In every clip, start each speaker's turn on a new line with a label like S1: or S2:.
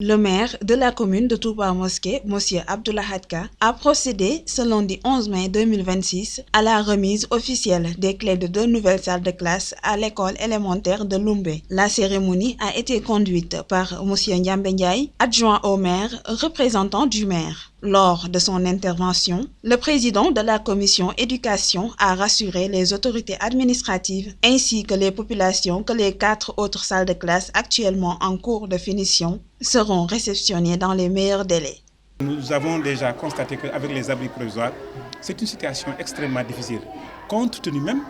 S1: Le maire de la commune de Touba Mosquée, M. Abdoulaye Ka, a procédé ce lundi 11 mai 2026 à la remise officielle des clés de 2 nouvelles salles de classe à l'école élémentaire de Lumbé. La cérémonie a été conduite par M. Ndiambé Ndiaye, adjoint au maire, représentant du maire. Lors de son intervention, le président de la commission éducation a rassuré les autorités administratives ainsi que les populations que les 4 autres salles de classe actuellement en cours de finition seront réceptionnées dans les meilleurs délais.
S2: Nous avons déjà constaté qu'avec les abris provisoires, c'est une situation extrêmement difficile, compte tenu même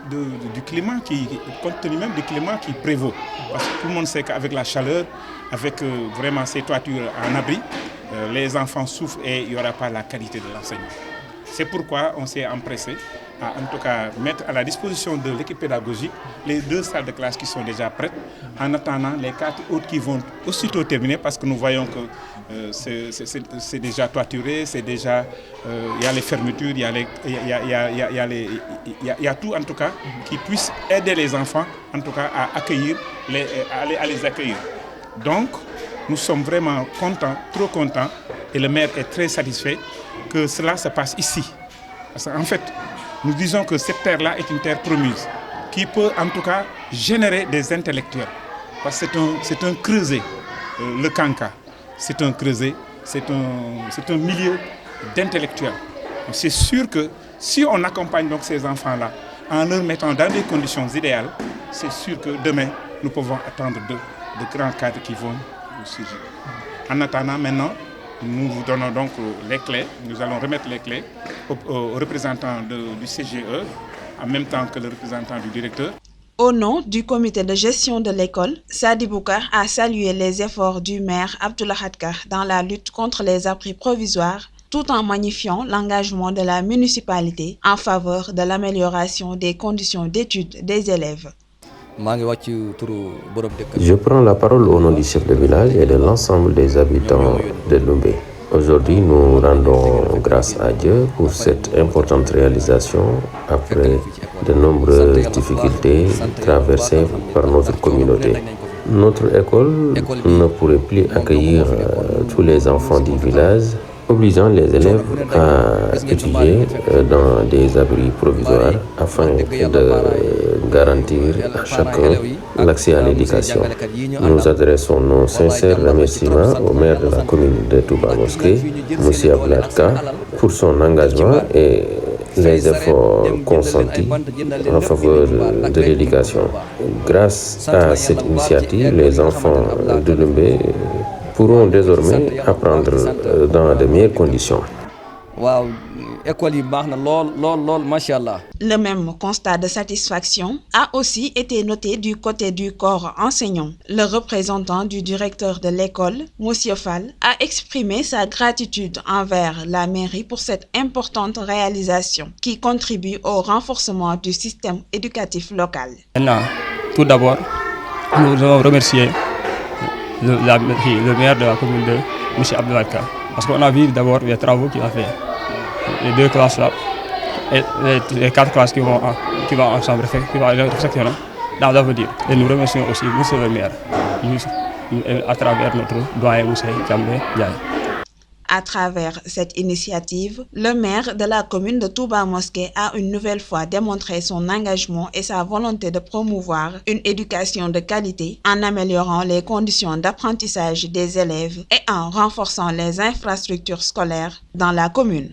S2: du climat qui prévaut. Parce que tout le monde sait qu'avec la chaleur, avec vraiment ces toitures en abri, les enfants souffrent et il n'y aura pas la qualité de l'enseignement. C'est pourquoi on s'est empressé à en tout cas mettre à la disposition de l'équipe pédagogique les 2 salles de classe qui sont déjà prêtes, en attendant les 4 autres qui vont aussitôt terminer parce que nous voyons que c'est déjà toituré, c'est déjà il y a les fermetures, il y a tout en tout cas qui puisse aider les enfants en tout cas à les accueillir. Donc nous sommes vraiment contents, trop contents, et le maire est très satisfait que cela se passe ici. Parce qu'en fait, nous disons que cette terre-là est une terre promise, qui peut en tout cas générer des intellectuels. Parce que c'est un creuset, le Kanka. C'est un creuset, c'est un milieu d'intellectuels. C'est sûr que si on accompagne donc ces enfants-là en leur mettant dans des conditions idéales, c'est sûr que demain, nous pouvons attendre de grands cadres qui vont surgir. En attendant maintenant, nous vous donnons donc les clés, nous allons remettre les clés aux représentants du CGE, en même temps que le représentant du directeur.
S1: Au nom du comité de gestion de l'école, Sadi Boukar a salué les efforts du maire Abdoulaye Ka dans la lutte contre les abris provisoires, tout en magnifiant l'engagement de la municipalité en faveur de l'amélioration des conditions d'études des élèves.
S3: Je prends la parole au nom du chef de village et de l'ensemble des habitants de Lumbé. Aujourd'hui, nous rendons grâce à Dieu pour cette importante réalisation après de nombreuses difficultés traversées par notre communauté. Notre école ne pourrait plus accueillir tous les enfants du village, obligeant les élèves à étudier dans des abris provisoires afin de garantir à chacun l'accès à l'éducation. Nous adressons nos sincères remerciements au maire de la commune de Touba Mosquée, M. Abdoulaye Ka, pour son engagement et les efforts consentis en faveur de l'éducation. Grâce à cette initiative, les enfants de Lumbé pourront désormais apprendre dans de meilleures conditions.
S1: Le même constat de satisfaction a aussi été noté du côté du corps enseignant. Le représentant du directeur de l'école, M. Fall, a exprimé sa gratitude envers la mairie pour cette importante réalisation qui contribue au renforcement du système éducatif local.
S4: Tout d'abord, nous devons remercier le maire de la commune de M. Abdoulaye Ka, parce qu'on a vu d'abord les travaux qu'il a fait. Les 2 classes là, et les 4 classes qui vont ensemble, qui vont réfectionner dans l'avenir. Et nous remercions aussi M. le maire, à travers notre doyen M. Ndiambé Ndiaye.
S1: À travers cette initiative, le maire de la commune de Touba Mosquée a une nouvelle fois démontré son engagement et sa volonté de promouvoir une éducation de qualité en améliorant les conditions d'apprentissage des élèves et en renforçant les infrastructures scolaires dans la commune.